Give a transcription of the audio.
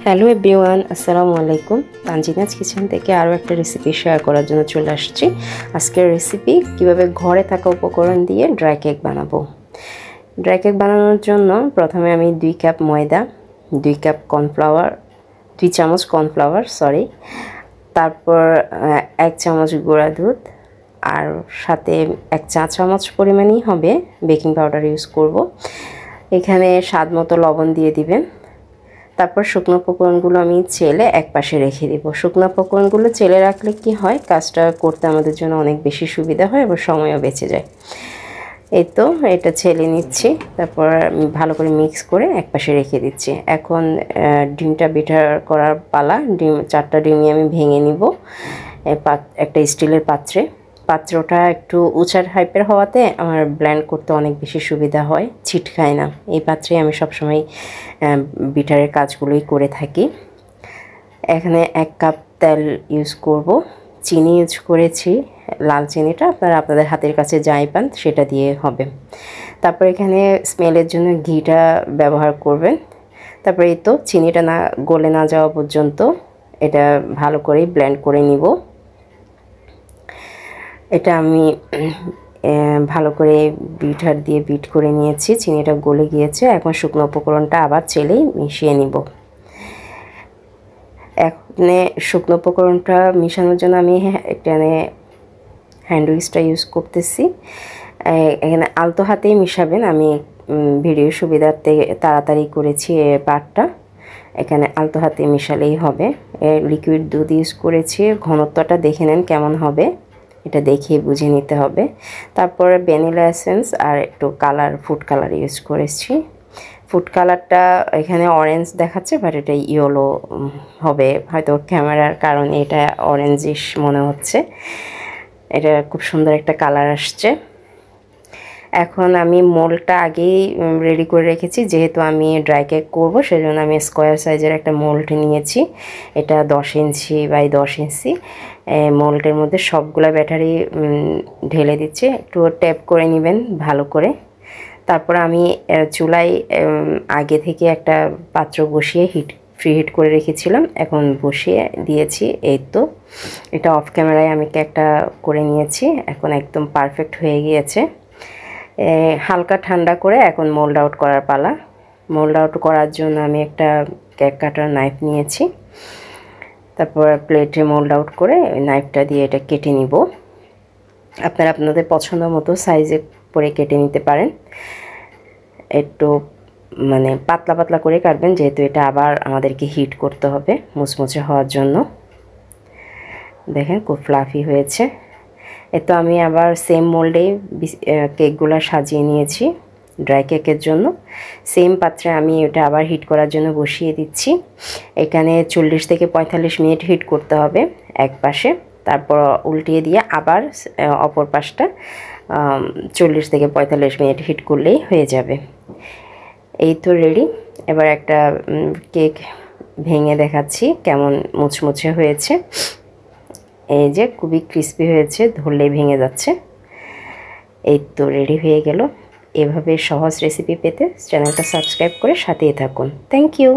Hello everyone, আসসালামু আলাইকুম। Tanzina's kitchen থেকে আরও একটা রেসিপি শেয়ার করার জন্য চলে আসছি। আজকের রেসিপি কিভাবে ঘরে থাকা উপকরণ দিয়ে ড্রাই কেক বানাবো। ড্রাই কেক বানানোর জন্য প্রথমে আমি 2 কাপ ময়দা, 2 কাপ কর্নফ্লাওয়ার, 2 চামচ কর্নফ্লাওয়ার তারপর 1 চামচ গুঁড়া দুধ, আর সাথে 1 চা চামচ পরিমাণই হবে বেকিং পাউডার ইউজ করব। এখানে স্বাদ মতো লবণ দিয়ে দিবেন। তারপর শুকনো উপকরণগুলো আমি চেলে একপাশে রেখে দিব। শুকনো উপকরণগুলো চেলে রাখলে কি হয়, কাজটা করতে আমাদের জন্য অনেক বেশি সুবিধা হয় এবং সময়ও বেঁচে যায়। এই তো এটা ছেলে নিচ্ছি, তারপর ভালো করে মিক্স করে একপাশে রেখে দিচ্ছি। এখন ডিমটা বিটার করার পালা। 4টা ডিমই আমি ভেঙে নিব একটা স্টিলের পাত্রটা একটু উঁচা টাইপের হওয়াতে আমার ব্লেন্ড করতে অনেক বেশি সুবিধা হয়, ছিটকায় না। এই পাত্রে আমি সবসময় বিটারের কাজগুলোই করে থাকি। এখানে 1 কাপ তেল ইউজ করব, চিনি ইউজ করেছি। লাল চিনিটা আপনাদের হাতের কাছে যাই পান সেটা দিয়ে হবে। তারপর এখানে স্মেলের জন্য ঘিটা ব্যবহার করবেন। তারপরে এই তো চিনিটা গলে না যাওয়া পর্যন্ত এটা ভালো করে ব্লেন্ড করে নিব। এটা আমি ভালো করে বিটার দিয়ে বিট করে নিয়েছি। চিনিটা গলে গিয়েছে। এখন শুকনো উপকরণটা আবার চেলেই মিশিয়ে নিব। এখানে শুকনো উপকরণটা মিশানোর জন্য আমি এখানে হ্যান্ড উইস্কটা ইউজ করতেছি। এখানে আলতো হাতেই মিশাবেন। আমি ভিডিও সুবিধার্থে তাড়াতাড়ি করেছি পার্টটা। এখানে আলতো হাতে মিশালেই হবে। লিকুইড দুধ ইউজ করেছি। ঘনত্বটা দেখে নেন কেমন হবে, এটা দেখে বুঝে নিতে হবে। তারপরে ভ্যানিলা এসেন্স আর একটু ফুড কালার ইউজ করেছি। ফুড কালারটা এখানে অরেঞ্জ দেখাচ্ছে, বাট এটা ইয়েলো হবে। হয়তো ক্যামেরার কারণে এটা অরেঞ্জিশ মনে হচ্ছে। এটা খুব সুন্দর একটা কালার আসছে। এখন আমি মোল্ডটা আগেই রেডি করে রেখেছি। যেহেতু আমি ড্রাই কেক করব, সেজন্য আমি স্কোয়ার সাইজের একটা মোল্ড নিয়েছি। এটা 10 ইঞ্চি বাই 10 ইঞ্চি। মোল্ডের মধ্যে সবগুলা ব্যাটারি ঢেলে দিচ্ছি। একটু ট্যাপ করে নেবেন ভালো করে। তারপর আমি চুলায় আগে থেকে একটা পাত্র বসিয়ে ফ্রি হিট করে রেখেছিলাম। এখন বসিয়ে দিয়েছি। এই তো এটা অফ ক্যামেরায় আমি কেকটা করে নিয়েছি। এখন একদম পারফেক্ট হয়ে গিয়েছে। হালকা ঠান্ডা করে এখন মোল্ড আউট করার পালা। মোল্ড আউট করার জন্য আমি একটা কেক কাটার নাইফ নিয়েছি। তারপর প্লেটে মোল্ড আউট করে ওই নাইফটা দিয়ে এটা কেটে নিব। আপনারা আপনাদের পছন্দ মতো সাইজে করে কেটে নিতে পারেন। একটু পাতলা পাতলা করে কাটবেন, যেহেতু এটা আবার আমাদেরকে হিট করতে হবে মুচমুচে হওয়ার জন্য। দেখেন খুব ফ্লাফি হয়েছে। তো আমি আবার সেম মোল্ডেই কেকগুলো সাজিয়ে নিয়েছি ড্রাই কেকের জন্য। সেম পাত্রে আমি এটা আবার হিট করার জন্য বসিয়ে দিচ্ছি। এখানে 40 থেকে 45 মিনিট হিট করতে হবে এক পাশে। তারপর উল্টিয়ে দিয়ে আবার অপর পাশটা 40 থেকে 45 মিনিট হিট করলেই হয়ে যাবে। এই তো রেডি। এবার একটা কেক ভেঙে দেখাচ্ছি কেমন মুচমুচে হয়েছে। এই যে খুবই ক্রিস্পি হয়েছে, ধরলেই ভেঙে যাচ্ছে। এই তো রেডি হয়ে গেল। এভাবে সহজ রেসিপি পেতে চ্যানেলটা সাবস্ক্রাইব করে সাথেই থাকুন। Thank you.